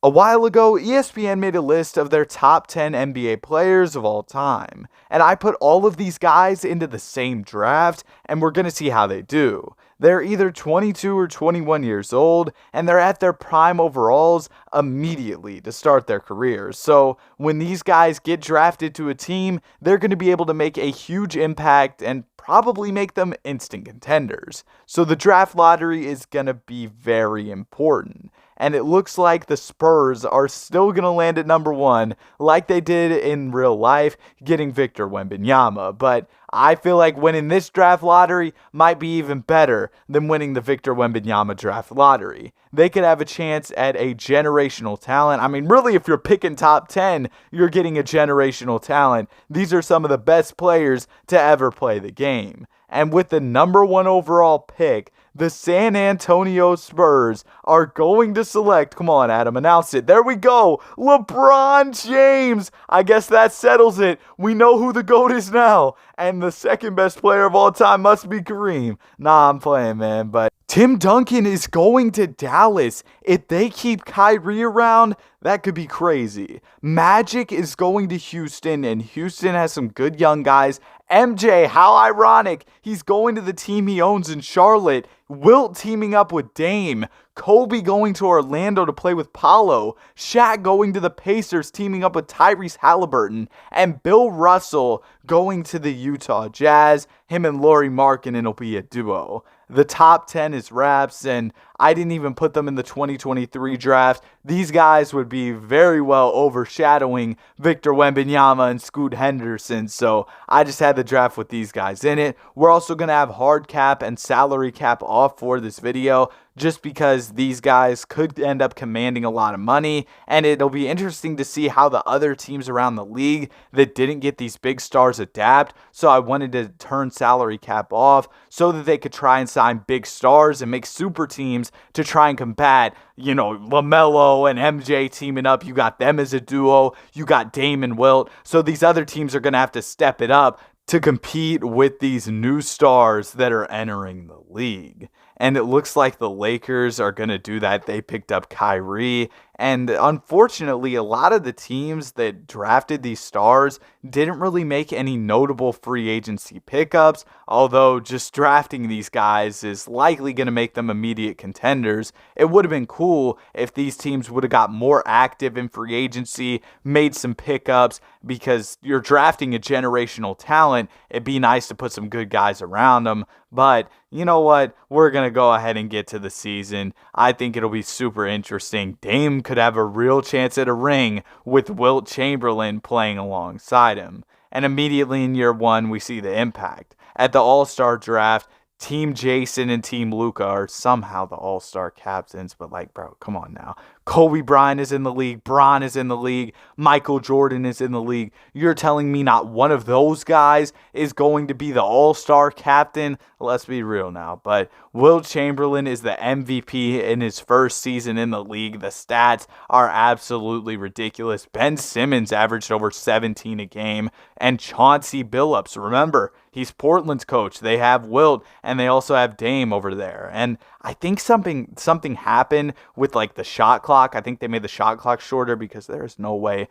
A while ago, ESPN made a list of their top 10 NBA players of all time, and I put all of these guys into the same draft, and we're going to see how they do. They're either 22 or 21 years old, and they're at their prime overalls immediately to start their careers. So when these guys get drafted to a team, they're going to be able to make a huge impact and probably make them instant contenders. So the draft lottery is going to be very important. And it looks like the Spurs are still going to land at number one, like they did in real life, getting Victor Wembanyama. But I feel like winning this draft lottery might be even better than winning the Victor Wembanyama draft lottery. They could have a chance at a generational talent. I mean, really, if you're picking top 10, you're getting a generational talent. These are some of the best players to ever play the game. And with the number one overall pick, the San Antonio Spurs are going to select, come on, Adam, announce it. There we go. LeBron James. I guess that settles it. We know who the GOAT is now. And the second best player of all time must be Kareem. Nah, I'm playing, man. But Tim Duncan is going to Dallas. If they keep Kyrie around, that could be crazy. Magic is going to Houston, and Houston has some good young guys. MJ, how ironic. He's going to the team he owns in Charlotte. Wilt teaming up with Dame. Kobe going to Orlando to play with Paolo. Shaq going to the Pacers teaming up with Tyrese Halliburton. And Bill Russell going to the Utah Jazz. Him and Lauri Markkanen will be a duo. The top 10 is wraps, and I didn't even put them in the 2023 draft. These guys would be very well overshadowing Victor Wembanyama and Scoot Henderson, so I just had the draft with these guys in it. We're also going to have hard cap and salary cap off for this video, just because these guys could end up commanding a lot of money, and it'll be interesting to see how the other teams around the league that didn't get these big stars adapt. So I wanted to turn salary cap off so that they could try and sign big stars and make super teams to try and combat, LaMelo and MJ teaming up. You got them as a duo. You got Dame and Wilt. So these other teams are going to have to step it up to compete with these new stars that are entering the league. And it looks like the Lakers are going to do that. They picked up Kyrie. And unfortunately, a lot of the teams that drafted these stars didn't really make any notable free agency pickups, although just drafting these guys is likely going to make them immediate contenders. It would have been cool if these teams would have got more active in free agency, made some pickups, because you're drafting a generational talent. It'd be nice to put some good guys around them. But you know what? We're going to go ahead and get to the season. I think it'll be super interesting. Dame could have a real chance at a ring with Wilt Chamberlain playing alongside him. And immediately in year one, we see the impact. At the All-Star draft, Team Jason and Team Luca are somehow the all-star captains, but bro, come on now. Kobe Bryant is in the league. Bron is in the league. Michael Jordan is in the league. You're telling me not one of those guys is going to be the all-star captain? Let's be real now. But Wilt Chamberlain is the MVP in his first season in the league. The stats are absolutely ridiculous. Ben Simmons averaged over 17 a game. And Chauncey Billups, remember, he's Portland's coach. They have Wilt, and they also have Dame over there. And I think something happened with the shot clock. I think they made the shot clock shorter, because there's no way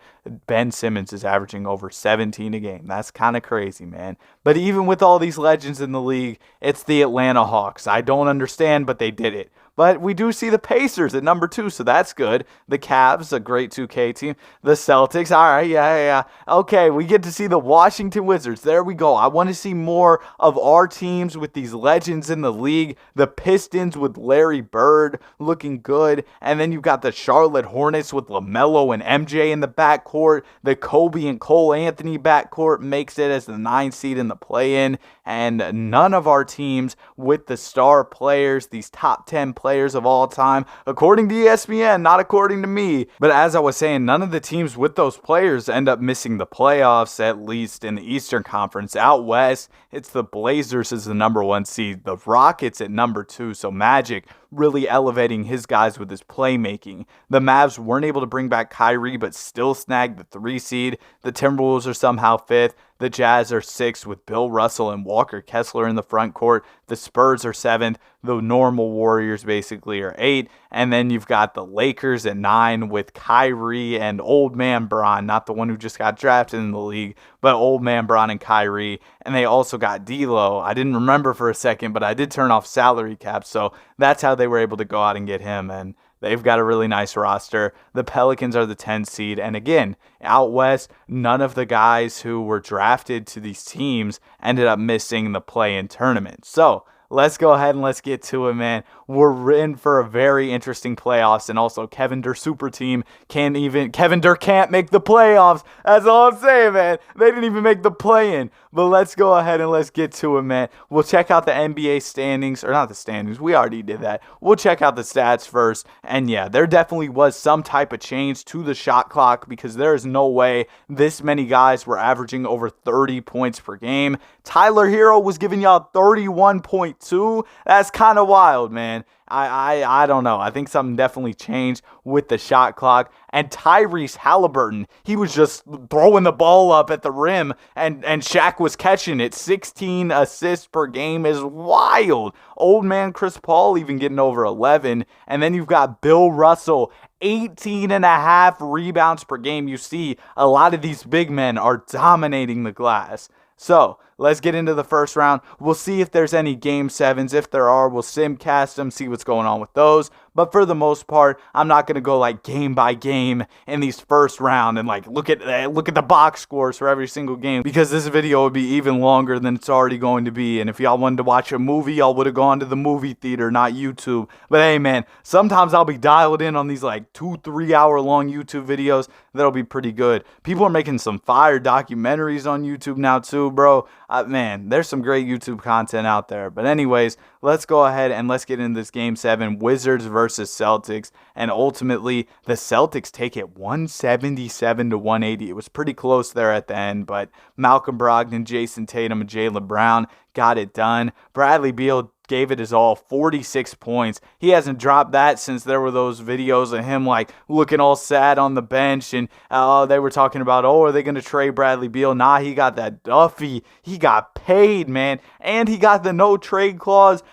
Ben Simmons is averaging over 17 a game. That's kind of crazy, man. But even with all these legends in the league, it's the Atlanta Hawks. I don't understand, but they did it. But we do see the Pacers at number 2, so that's good. The Cavs, a great 2K team. The Celtics, all right, yeah. Okay, we get to see the Washington Wizards. There we go. I want to see more of our teams with these legends in the league. The Pistons with Larry Bird looking good. And then you've got the Charlotte Hornets with LaMelo and MJ in the backcourt. The Kobe and Cole Anthony backcourt makes it as the 9th seed in the play-in. And none of our teams with the star players, these top 10 players of all time, according to ESPN, not according to me. But as I was saying, none of the teams with those players end up missing the playoffs, at least in the Eastern Conference. Out west, it's the Blazers as the number 1 seed, the Rockets at number 2, so Magic really elevating his guys with his playmaking. The Mavs weren't able to bring back Kyrie, but still snagged the 3 seed. The Timberwolves are somehow 5th. The Jazz are 6th with Bill Russell and Walker Kessler in the front court. The Spurs are 7th. The normal Warriors basically are 8th. And then you've got the Lakers at 9 with Kyrie and Old Man Bron, not the one who just got drafted in the league, but Old Man Bron and Kyrie. And they also got D'Lo. I didn't remember for a second, but I did turn off salary cap, so that's how they were able to go out and get him. And they've got a really nice roster. The Pelicans are the 10 seed. And again, out west, none of the guys who were drafted to these teams ended up missing the play-in tournament. So let's go ahead and let's get to it, man. We're in for a very interesting playoffs, and also Kevin Durant super team Kevin Durant can't make the playoffs. That's all I'm saying, man. They didn't even make the play-in. But let's go ahead and let's get to it, man. We'll check out the NBA standings, or not the standings. We already did that. We'll check out the stats first. And yeah, there definitely was some type of change to the shot clock, because there is no way this many guys were averaging over 30 points per game. Tyler Hero was giving y'all 31.2. That's kind of wild, man. I don't know. I think something definitely changed with the shot clock. And Tyrese Halliburton, he was just throwing the ball up at the rim, and Shaq was catching it. 16 assists per game is wild. Old man Chris Paul even getting over 11. And then you've got Bill Russell, 18.5 rebounds per game. You see, a lot of these big men are dominating the glass. So let's get into the first round. We'll see if there's any Game 7s. If there are, we'll simcast them, see what's going on with those. But for the most part, I'm not going to go like game by game in these first round and like look at the box scores for every single game, because this video would be even longer than it's already going to be. And if y'all wanted to watch a movie, y'all would have gone to the movie theater, not YouTube. But hey, man, sometimes I'll be dialed in on these like 2-3 hour long YouTube videos. That'll be pretty good. People are making some fire documentaries on YouTube now too, bro. Man, there's some great YouTube content out there. But anyways, let's go ahead and let's get into this Game 7, Wizards versus Celtics. And ultimately, the Celtics take it 177 to 180. It was pretty close there at the end, but Malcolm Brogdon, Jason Tatum, and Jaylen Brown got it done. Bradley Beal gave it his all, 46 points. He hasn't dropped that since there were those videos of him like looking all sad on the bench, and they were talking about, oh, are they going to trade Bradley Beal? Nah, he got that Duffy. He got paid, man, and he got the no trade clause.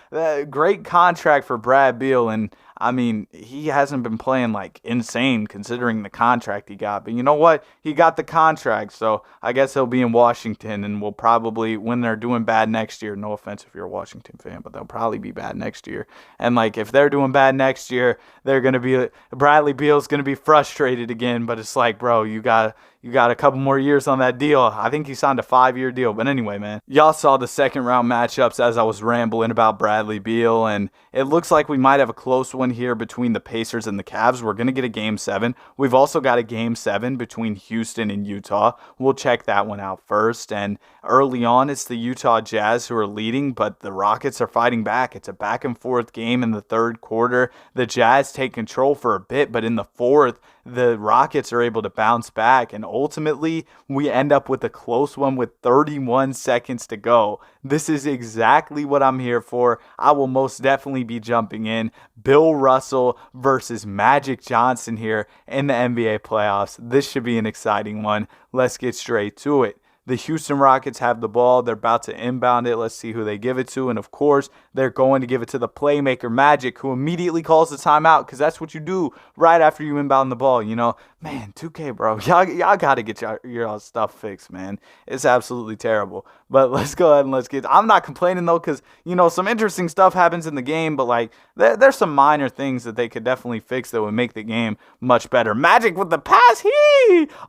Great contract for Brad Beal, and I mean, he hasn't been playing like insane considering the contract he got. But you know what? He got the contract, so I guess he'll be in Washington, and will probably, when they're doing bad next year, no offense if you're a Washington fan, but they'll probably be bad next year. And like, if they're doing bad next year, they're going to be, Bradley Beal's going to be frustrated again. But it's like, bro, you got a couple more years on that deal. I think he signed a 5-year deal. But anyway, man, y'all saw the second round matchups as I was rambling about Bradley Beal, and it looks like we might have a close one here between the Pacers and the Cavs. We're going to get a Game 7. We've also got a Game 7 between Houston and Utah. We'll check that one out first. And early on, it's the Utah Jazz who are leading, but the Rockets are fighting back. It's a back and forth game in the third quarter. The Jazz take control for a bit, but in the fourth, the Rockets are able to bounce back, and ultimately we end up with a close one with 31 seconds to go. This is exactly what I'm here for. I will most definitely be jumping in. Bill Russell versus Magic Johnson here in the NBA playoffs. This should be an exciting one. Let's get straight to it. The Houston Rockets have the ball. They're about to inbound it. Let's see who they give it to. And of course, they're going to give it to the playmaker Magic, who immediately calls the timeout, because that's what you do right after you inbound the ball. You know, man, 2K, bro. Y'all got to get your stuff fixed, man. It's absolutely terrible. But let's go ahead and let's get. I'm not complaining, though, because, you know, some interesting stuff happens in the game. But, like, there's some minor things that they could definitely fix that would make the game much better. Magic with the pass.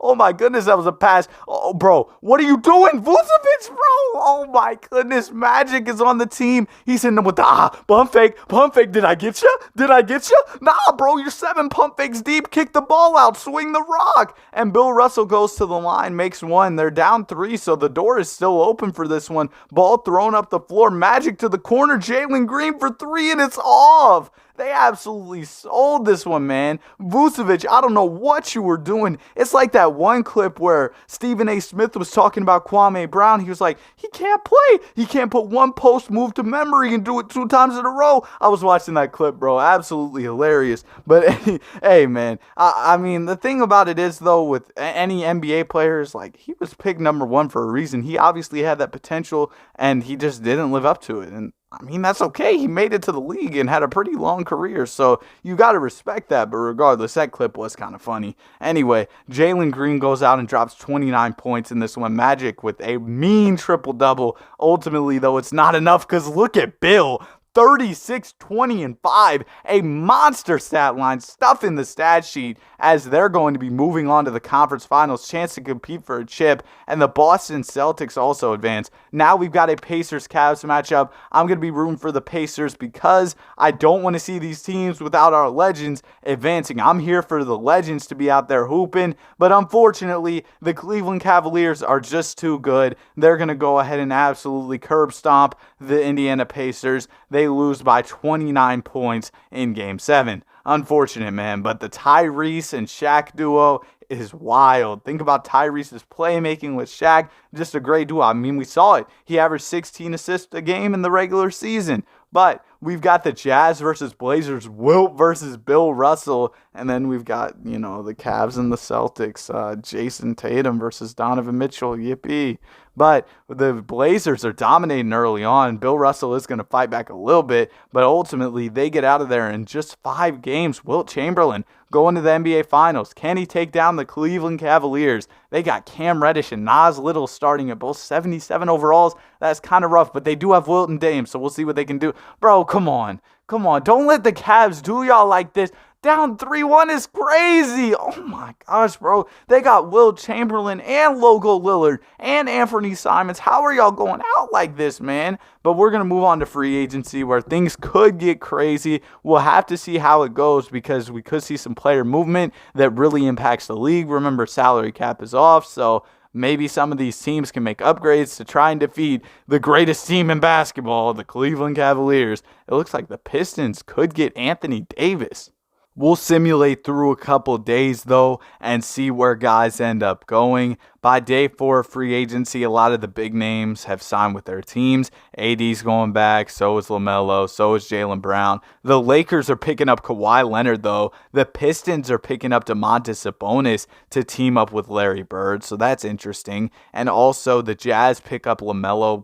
Oh, my goodness, that was a pass. Oh, bro, what are you doing? Vucevic, bro. Oh, my goodness. Magic is on the team. He's in with the pump fake. Pump fake. Did I get you? Nah, bro, you're 7 pump fakes deep. Kick the ball out. Swing the rock. And Bill Russell goes to the line, makes one. They're down 3, so the door is still open for this one. Ball thrown up the floor. Magic to the corner. Jalen Green for 3, and it's off. They absolutely sold this one, man. Vucevic, I don't know what you were doing. It's like that one clip where Stephen A. Smith was talking about Kwame Brown. He was like, he can't play. He can't put one post move to memory and do it 2 times in a row. I was watching that clip, bro. Absolutely hilarious. But hey, man, I mean, the thing about it is, though, with any NBA players, like, he was picked number one for a reason. He obviously had that potential, and he just didn't live up to it. And I mean, that's okay. He made it to the league and had a pretty long career, so you got to respect that. But regardless, that clip was kind of funny. Anyway, Jalen Green goes out and drops 29 points in this one. Magic with a mean triple-double. Ultimately, though, it's not enough because look at Bill. 36, 20, and 5. A monster stat line stuff in the stat sheet as they're going to be moving on to the conference finals. Chance to compete for a chip. And the Boston Celtics also advance. Now we've got a Pacers-Cavs matchup. I'm going to be rooting for the Pacers because I don't want to see these teams without our legends advancing. I'm here for the legends to be out there hooping. But unfortunately, the Cleveland Cavaliers are just too good. They're going to go ahead and absolutely curb stomp the Indiana Pacers. They lose by 29 points in Game 7. Unfortunate, man, but the Tyrese and Shaq duo is wild. Think about Tyrese's playmaking with Shaq. Just a great duo. I mean, we saw it. He averaged 16 assists a game in the regular season. But we've got the Jazz versus Blazers, Wilt versus Bill Russell, and then we've got, the Cavs and the Celtics, Jason Tatum versus Donovan Mitchell, yippee. But the Blazers are dominating early on. Bill Russell is going to fight back a little bit, but ultimately they get out of there in just 5 games. Wilt Chamberlain going to the NBA Finals. Can he take down the Cleveland Cavaliers? They got Cam Reddish and Nas Little starting at both 77 overalls. That's kind of rough, but they do have Wilt and Dame, so we'll see what they can do. Bro, come on. Come on. Don't let the Cavs do y'all like this. Down 3-1 is crazy. Oh my gosh, bro. They got Wilt Chamberlain and Logo Lillard and Anthony Simons. How are y'all going out like this, man? But we're going to move on to free agency where things could get crazy. We'll have to see how it goes because we could see some player movement that really impacts the league. Remember, salary cap is off, so maybe some of these teams can make upgrades to try and defeat the greatest team in basketball, the Cleveland Cavaliers. It looks like the Pistons could get Anthony Davis. We'll simulate through a couple days, though, and see where guys end up going. By day 4 of free agency, a lot of the big names have signed with their teams. AD's going back, so is LaMelo, so is Jaylen Brown. The Lakers are picking up Kawhi Leonard, though. The Pistons are picking up Domantas Sabonis to team up with Larry Bird, so that's interesting. And also, the Jazz pick up Lonzo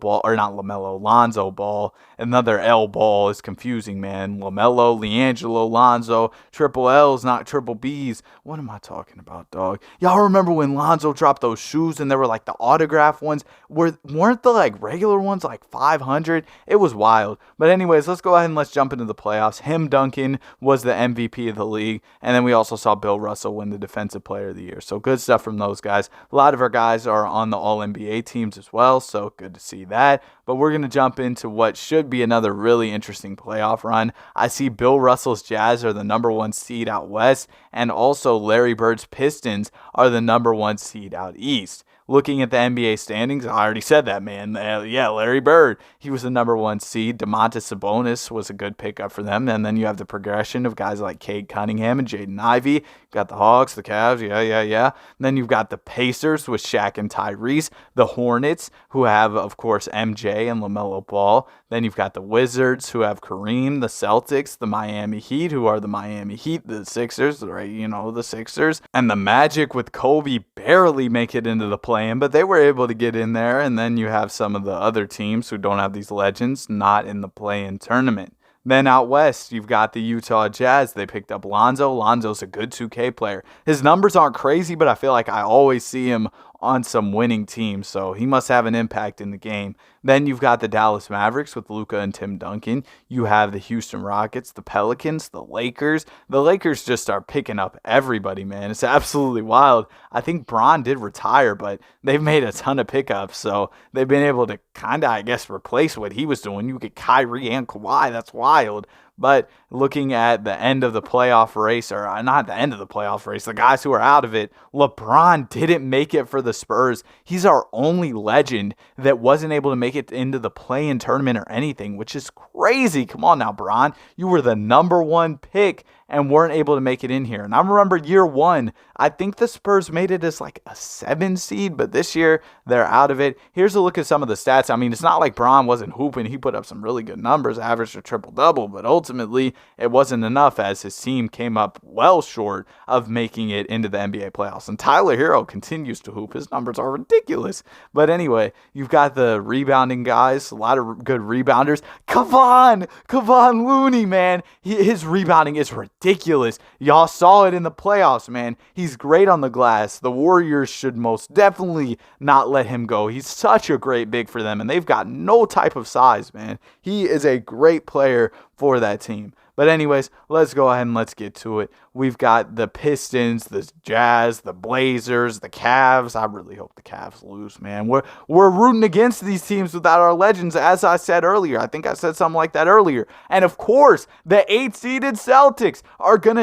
Ball. Another L Ball is confusing, man. LaMelo, LiAngelo, Lonzo, triple L's, not triple B's. What am I talking about, dog? Y'all remember when Lonzo dropped those shoes and they were like the autograph ones? Weren't the like regular ones like 500? It was wild. But anyways, let's go ahead and let's jump into the playoffs. Duncan was the MVP of the league, and then we also saw Bill Russell win the Defensive Player of the Year. So good stuff from those guys. A lot of our guys are on the All-NBA teams as well, so good to see that. But we're going to jump into what should be another really interesting playoff run. I see Bill Russell's Jazz are the number 1 seed out west, and also Larry Bird's Pistons are the number 1 seed out east. Looking at the NBA standings, I already said that, man. Larry Bird, he was the number 1 seed. Domantas Sabonis was a good pickup for them. And then you have the progression of guys like Cade Cunningham and Jaden Ivey. You've got the Hawks, the Cavs, And then you've got the Pacers with Shaq and Tyrese. The Hornets, who have, of course, MJ and LaMelo Ball. Then you've got the Wizards, who have Kareem. The Celtics, the Miami Heat, who are the Miami Heat. The Sixers, right? The Sixers. And the Magic with Kobe barely make it into the play-in, but they were able to get in there. And then you have some of the other teams who don't have these legends not in the play-in tournament. Then out west, you've got the Utah Jazz. They picked up Lonzo. Lonzo's a good 2K player. His numbers aren't crazy, but I feel like I always see him on some winning teams, so he must have an impact in the game. Then you've got the Dallas Mavericks with Luka and Tim Duncan. You have the Houston Rockets, the Pelicans, the Lakers. The Lakers just are picking up everybody, man. It's absolutely wild. I think Bron did retire, but they've made a ton of pickups, so they've been able to kind of, replace what he was doing. You get Kyrie and Kawhi. That's wild. But looking at the end of the playoff race, or not the end of the playoff race, the guys who are out of it, LeBron didn't make it for the Spurs. He's our only legend that wasn't able to make it into the play-in tournament or anything, which is crazy. Come on now, Bron. You were the number one pick and weren't able to make it in here. And I remember year one, I think the Spurs made it as like a 7 seed, but this year they're out of it. Here's a look at some of the stats. I mean, it's not like Bron wasn't hooping. He put up some really good numbers, averaged a triple-double, but ultimately it wasn't enough as his team came up well short of making it into the NBA playoffs. And Tyler Hero continues to hoop. His numbers are ridiculous. But anyway, you've got the rebounding guys, a lot of good rebounders. Kevon Looney, man. His rebounding is ridiculous. Y'all saw it in the playoffs, man. He's great on the glass. The Warriors should most definitely not let him go. He's such a great big for them, and they've got no type of size, man. He is a great player for that team. But anyways, let's go ahead and let's get to it. We've got the Pistons, the Jazz, the Blazers, the Cavs. I really hope the Cavs lose, man. We're rooting against these teams without our legends, as I said earlier. I think I said something like that earlier. And of course, the 8-seeded Celtics are going to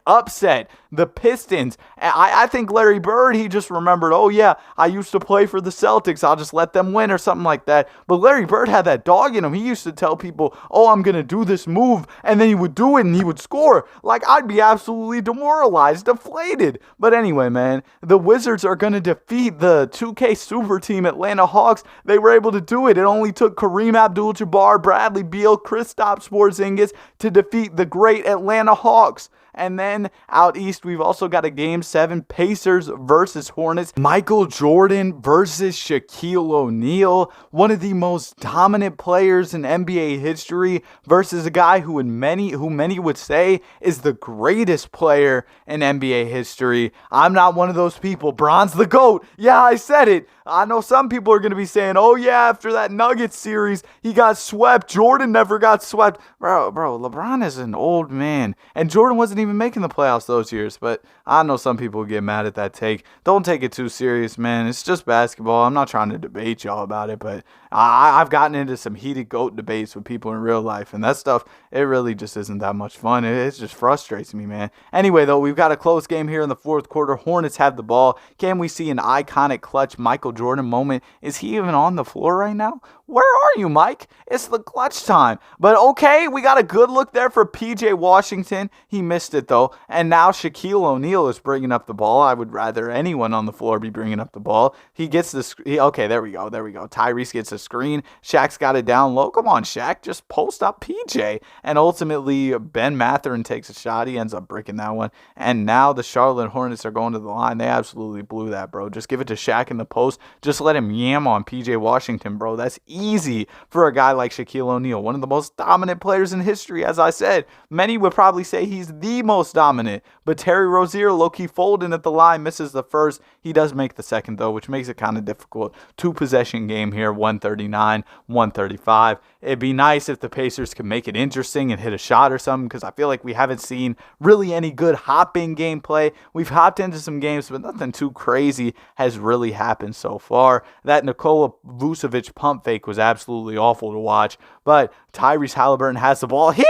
upset the Pistons. I think Larry Bird, he just remembered, oh yeah, I used to play for the Celtics. I'll just let them win or something like that. But Larry Bird had that dog in him. He used to tell people, oh, I'm going to do this move, and then he would do it and he would score. Like, I'd be absolutely demoralized, deflated. But anyway, man, the Wizards are going to defeat the 2K super team Atlanta Hawks. They were able to do it. It only took Kareem Abdul-Jabbar, Bradley Beal, Kristaps Porzingis to defeat the great Atlanta Hawks. And then out east, we've also got a Game 7 Pacers versus Hornets. Michael Jordan versus Shaquille O'Neal, one of the most dominant players in NBA history, versus a guy who many would say is the greatest player in NBA history. I'm not one of those people. Bron's the GOAT. Yeah, I said it. I know some people are going to be saying, oh yeah, after that Nuggets series, he got swept. Jordan never got swept. Bro, LeBron is an old man. And Jordan wasn't even making the playoffs those years. But I know some people get mad at that take. Don't take it too serious, man. It's just basketball. I'm not trying to debate y'all about it, but I've gotten into some heated GOAT debates with people in real life. And that stuff, it really just isn't that much fun. It just frustrates me, man. Anyway, though, we've got a close game here in the fourth quarter. Hornets have the ball. Can we see an iconic clutch Michael Jordan moment? Is he even on the floor right now? Where are you, Mike? It's the clutch time. But okay, we got a good look there for PJ Washington. He missed it, though. And now Shaquille O'Neal is bringing up the ball. I would rather anyone on the floor be bringing up the ball. He gets the okay, there we go. Tyrese gets a screen. Shaq's got it down low. Come on, Shaq. Just post up PJ. And ultimately, Ben Mathurin takes a shot. He ends up breaking that one. And now the Charlotte Hornets are going to the line. They absolutely blew that, bro. Just give it to Shaq in the post. Just let him yam on PJ Washington, bro. That's easy for a guy like Shaquille O'Neal, one of the most dominant players in history. As I said, many would probably say he's the most dominant, but Terry Rozier low-key folding at the line, misses the first. He does make the second, though, which makes it kind of difficult. 2-possession game here, 139, 135. It'd be nice if the Pacers could make it interesting and hit a shot or something, because I feel like we haven't seen really any good hop-in gameplay. We've hopped into some games, but nothing too crazy has really happened so far. That Nikola Vucevic pump fake was absolutely awful to watch, but Tyrese Halliburton has the ball. He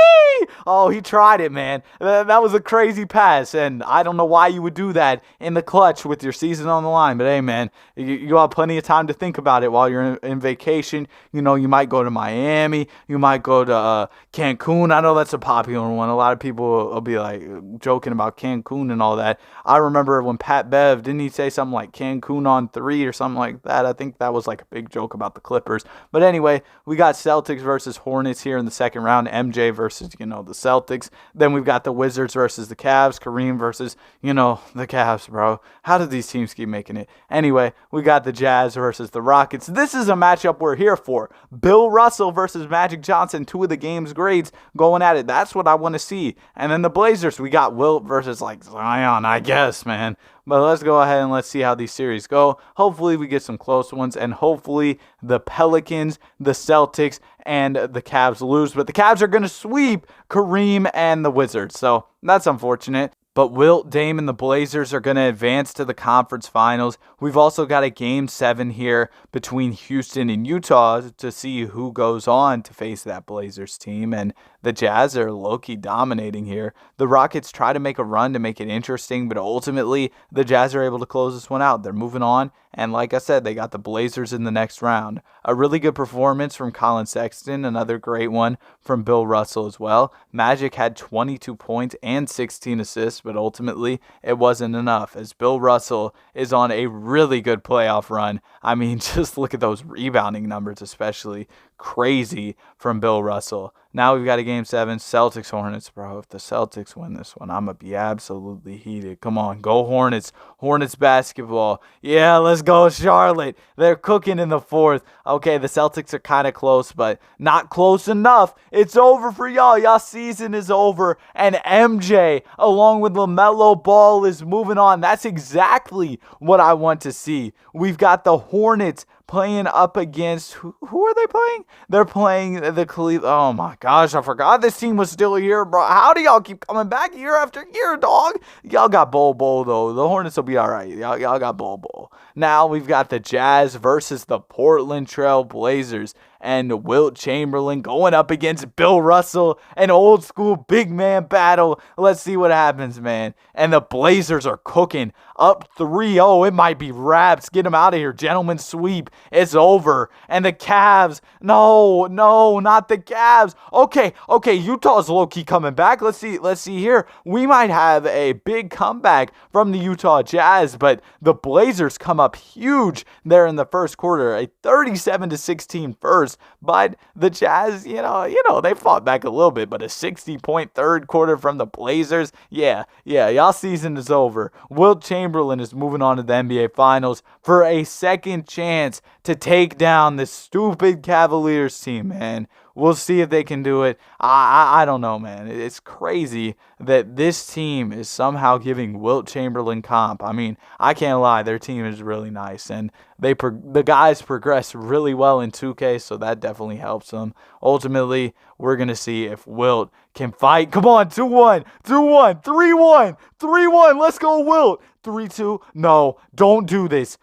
tried it, man. That was a crazy pass, and I don't know why you would do that in the clutch with your season on the line, but hey, man, you have plenty of time to think about it while you're in vacation. You know, you might go to Miami, you might go to Cancun. I know that's a popular one. A lot of people will be like joking about Cancun and all that. I remember when Pat Bev, didn't he say something like Cancun on 3 or something like that? I think that was like a big joke about the Clippers. But anyway, we got Celtics versus Hornets here in the second round. MJ versus, the Celtics. Then we've got the Wizards versus the Cavs. Kareem versus, the Cavs, bro. How did these teams keep making it? Anyway, we got the Jazz versus the Rockets. This is a matchup we're here for. Bill Russell versus Magic Johnson, 2 of the game's grades going at it. That's what I want to see. And then the Blazers, we got Wilt versus Zion, I guess, man. But let's go ahead and let's see how these series go. Hopefully we get some close ones, and hopefully the Pelicans, the Celtics, and the Cavs lose. But the Cavs are going to sweep Kareem and the Wizards, so that's unfortunate. But Wilt, Dame, and the Blazers are going to advance to the conference finals. We've also got a Game 7 here between Houston and Utah to see who goes on to face that Blazers team. And the Jazz are low-key dominating here. The Rockets try to make a run to make it interesting, but ultimately the Jazz are able to close this one out. They're moving on. And like I said, they got the Blazers in the next round. A really good performance from Colin Sexton, another great one from Bill Russell as well. Magic had 22 points and 16 assists, but ultimately it wasn't enough as Bill Russell is on a really good playoff run. I mean, just look at those rebounding numbers, especially crazy from Bill Russell. Now we've got a Game 7, Celtics Hornets, bro. If the Celtics win this one, I'm going to be absolutely heated. Come on, go Hornets. Hornets basketball. Yeah, let's go Charlotte. They're cooking in the fourth. Okay, the Celtics are kind of close, but not close enough. It's over for y'all. Y'all season is over. And MJ, along with LaMelo Ball, is moving on. That's exactly what I want to see. We've got the Hornets playing up against, who are they playing? They're playing the Cleveland. Oh my gosh, I forgot this team was still here, bro. How do y'all keep coming back year after year, dog? Y'all got Bol though. The Hornets will be all right. Y'all got Bol. Now we've got the Jazz versus the Portland Trail Blazers. And Wilt Chamberlain going up against Bill Russell, an old school big man battle. Let's see what happens, man. And the Blazers are cooking up 3-0. It might be wraps. Get them out of here. Gentlemen sweep. It's over. And the Cavs. No, not the Cavs. Okay. Utah's low-key coming back. Let's see here. We might have a big comeback from the Utah Jazz, but the Blazers come up huge there in the first quarter. A 37-16 first. But the Jazz, you know, they fought back a little bit, but a 60-point third quarter from the Blazers, yeah, y'all season is over. Wilt Chamberlain is moving on to the NBA Finals for a second chance to take down this stupid Cavaliers team, man. We'll see if they can do it. I don't know, man. It's crazy that this team is somehow giving Wilt Chamberlain comp. I mean, I can't lie. Their team is really nice, and the guys progress really well in 2K, so that definitely helps them. Ultimately, we're going to see if Wilt can fight. Come on, 2-1, 2-1, 3-1, 3-1. Let's go, Wilt. 3-2. No, don't do this.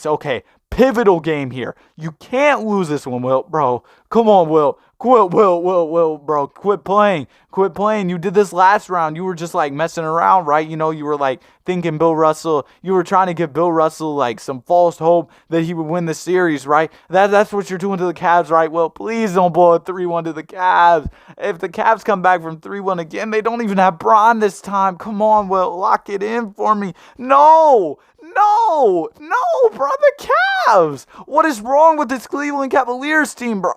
Okay. Pivotal game here. You can't lose this one, Wilt, bro. Come on, Wilt. Wilt, bro. Quit playing. You did this last round. You were just like messing around, right? You know, you were like thinking Bill Russell. You were trying to give Bill Russell like some false hope that he would win the series, right? That's what you're doing to the Cavs, right? Well, please don't blow a 3-1 to the Cavs. If the Cavs come back from 3-1 again, they don't even have Bron this time. Come on, Wilt, lock it in for me. No, bro, the Cavs. What is wrong with this Cleveland Cavaliers team, bro?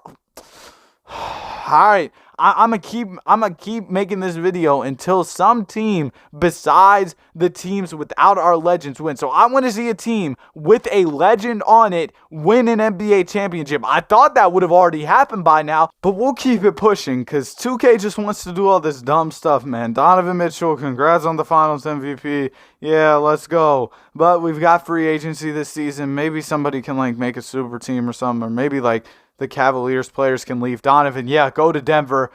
All right, I'm gonna keep making this video until some team besides the teams without our legends win. So I want to see a team with a legend on it win an NBA championship. I thought that would have already happened by now, but we'll keep it pushing because 2K just wants to do all this dumb stuff, man. Donovan Mitchell, congrats on the Finals MVP. Yeah, let's go. But we've got free agency this season. Maybe somebody can like make a super team or something, or maybe like the Cavaliers players can leave. Donovan, yeah, go to Denver.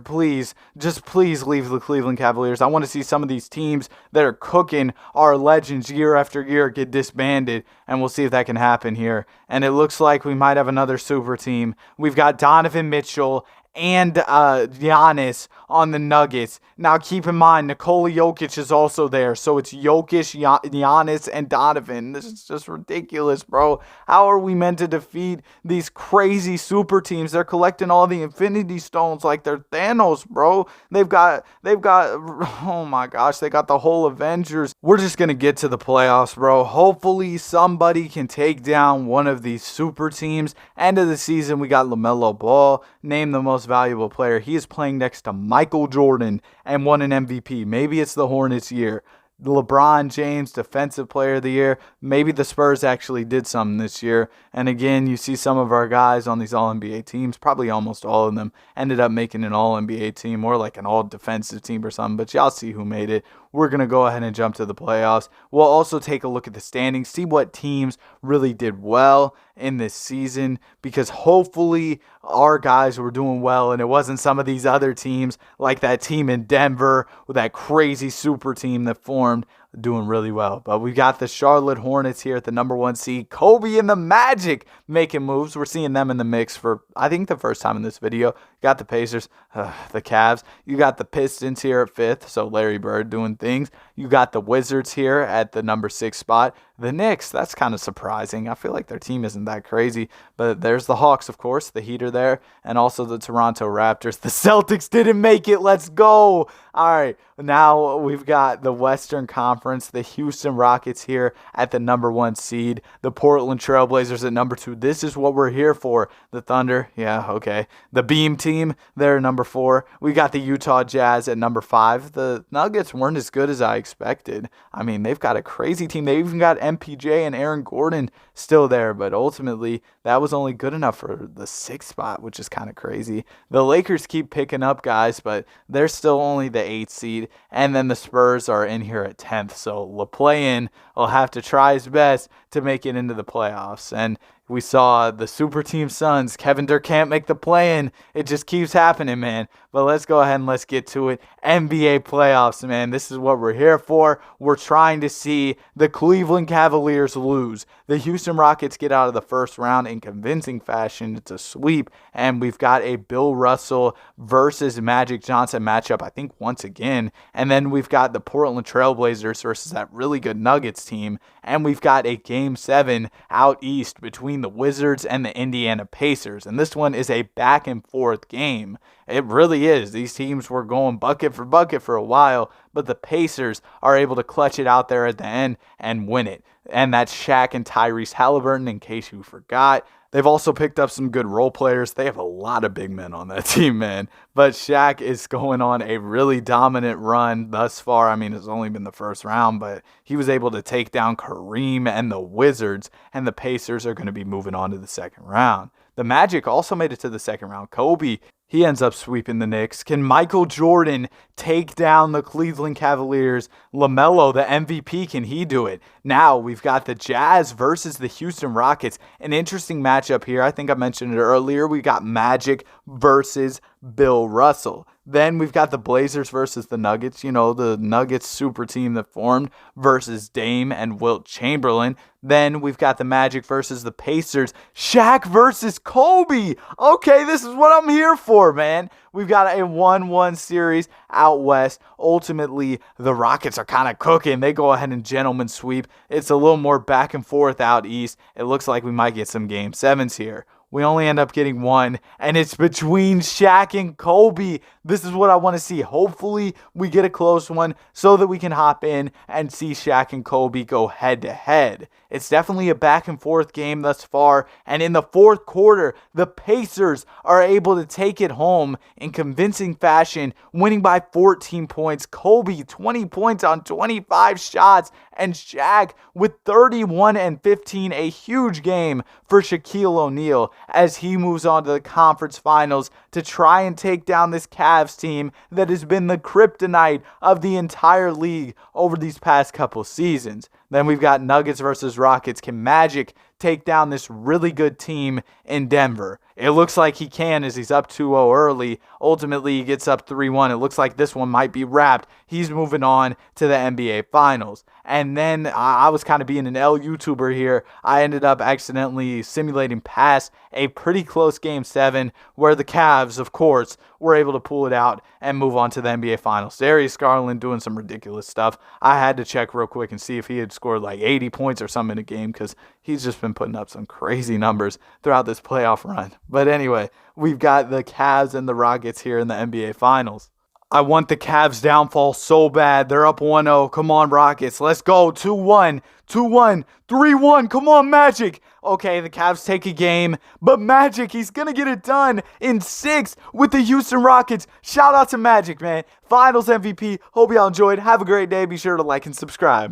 Please. Just please leave the Cleveland Cavaliers. I want to see some of these teams that are cooking our legends year after year get disbanded, and we'll see if that can happen here. And it looks like we might have another super team. We've got Donovan Mitchell and Giannis on the Nuggets. Now keep in mind, Nikola Jokic is also there. So it's Jokic, Giannis, and Donovan. This is just ridiculous, bro. How are we meant to defeat these crazy super teams? They're collecting all the Infinity Stones like they're Thanos, bro. They've got, oh my gosh, they got the whole Avengers. We're just going to get to the playoffs, bro. Hopefully somebody can take down one of these super teams. End of the season, we got LaMelo Ball, named the most valuable player. He is playing next to Michael Jordan and won an MVP. Maybe it's the Hornets year. LeBron James, Defensive Player of the Year. Maybe the Spurs actually did something this year. And again, you see some of our guys on these All-NBA teams, probably almost all of them, ended up making an All-NBA team or like an All-Defensive team or something. But y'all see who made it. we're going to go ahead and jump to the playoffs. We'll also take a look at the standings, see what teams really did well in this season, because hopefully our guys were doing well and it wasn't some of these other teams like that team in Denver with that crazy super team that formed doing really well. But we got the Charlotte Hornets here at the number 1 seed. Kobe and the Magic making moves. We're seeing them in the mix for, I think, the first time in this video. Got the Pacers, the Cavs. You got the Pistons here at 5th, so Larry Bird doing things. You got the Wizards here at the number 6 spot. The Knicks, that's kind of surprising. I feel like their team isn't that crazy. But there's the Hawks, of course, the Heat are there, and also the Toronto Raptors. The Celtics didn't make it. Let's go. All right, now we've got the Western Conference, the Houston Rockets here at the number 1 seed, the Portland Trailblazers at number 2. This is what we're here for. The Thunder, yeah, okay. The Beam team, they're number 4. We got the Utah Jazz at number 5. The Nuggets weren't as good as I expected. I mean, they've got a crazy team. They even got MPJ and Aaron Gordon still there, but ultimately that was only good enough for the 6th spot, which is kind of crazy. The Lakers keep picking up guys, but they're still only the 8th seed, and then the Spurs are in here at 10th, so LaPlay-in will have to try his best to make it into the playoffs. And we saw the super team Suns. Kevin Durant can't make the play-in. It just keeps happening, man. But let's go ahead and let's get to it. NBA playoffs, man. This is what we're here for. We're trying to see the Cleveland Cavaliers lose. The Houston Rockets get out of the first round in convincing fashion. It's a sweep. And we've got a Bill Russell versus Magic Johnson matchup, I think, once again. And then we've got the Portland Trailblazers versus that really good Nuggets team. And we've got a Game 7 out east between the Wizards and the Indiana Pacers. And this one is a back and forth game. It really is. These teams were going bucket for a while, but the Pacers are able to clutch it out there at the end and win it. And that's Shaq and Tyrese Halliburton, in case you forgot. They've also picked up some good role players. They have a lot of big men on that team, man. But Shaq is going on a really dominant run thus far. I mean, it's only been the first round, but he was able to take down Kareem and the Wizards, and the Pacers are going to be moving on to the second round. The Magic also made it to the second round. Kobe, he ends up sweeping the Knicks. Can Michael Jordan take down the Cleveland Cavaliers? LaMelo, the MVP, can he do it? Now we've got the Jazz versus the Houston Rockets. An interesting matchup here. I think I mentioned it earlier. We got Magic versus Bill Russell. Then we've got the Blazers versus the Nuggets. You know, the Nuggets super team that formed versus Dame and Wilt Chamberlain. Then we've got the Magic versus the Pacers. Shaq versus Kobe. Okay, this is what I'm here for, man. We've got a 1-1 series out west. Ultimately, the Rockets are kind of cooking. They go ahead and gentleman sweep. It's a little more back and forth out east. It looks like we might get some Game 7s here. We only end up getting one, and it's between Shaq and Kobe. This is what I want to see. Hopefully, we get a close one so that we can hop in and see Shaq and Kobe go head-to-head. It's definitely a back-and-forth game thus far, and in the fourth quarter, the Pacers are able to take it home in convincing fashion, winning by 14 points. Kobe, 20 points on 25 shots, and Shaq with 31 and 15, a huge game for Shaquille O'Neal as he moves on to the conference finals to try and take down this Cavs team that has been the kryptonite of the entire league over these past couple seasons. Then we've got Nuggets versus Rockets. Can Magic take down this really good team in Denver? It looks like he can as he's up 2-0 early. Ultimately, he gets up 3-1. It looks like this one might be wrapped. He's moving on to the NBA Finals. And then I was kind of being an L YouTuber here. I ended up accidentally simulating past a pretty close Game 7 where the Cavs, of course, were able to pull it out and move on to the NBA Finals. Darius Garland doing some ridiculous stuff. I had to check real quick and see if he had scored like 80 points or something in a game because he's just been putting up some crazy numbers throughout this playoff run. But anyway, we've got the Cavs and the Rockets here in the NBA Finals. I want the Cavs downfall so bad. They're up 1-0. Come on, Rockets. Let's go. 2-1. 2-1. 3-1. Come on, Magic. Okay, the Cavs take a game, but Magic, he's going to get it done in 6 with the Houston Rockets. Shout out to Magic, man. Finals MVP. Hope y'all enjoyed. Have a great day. Be sure to like and subscribe.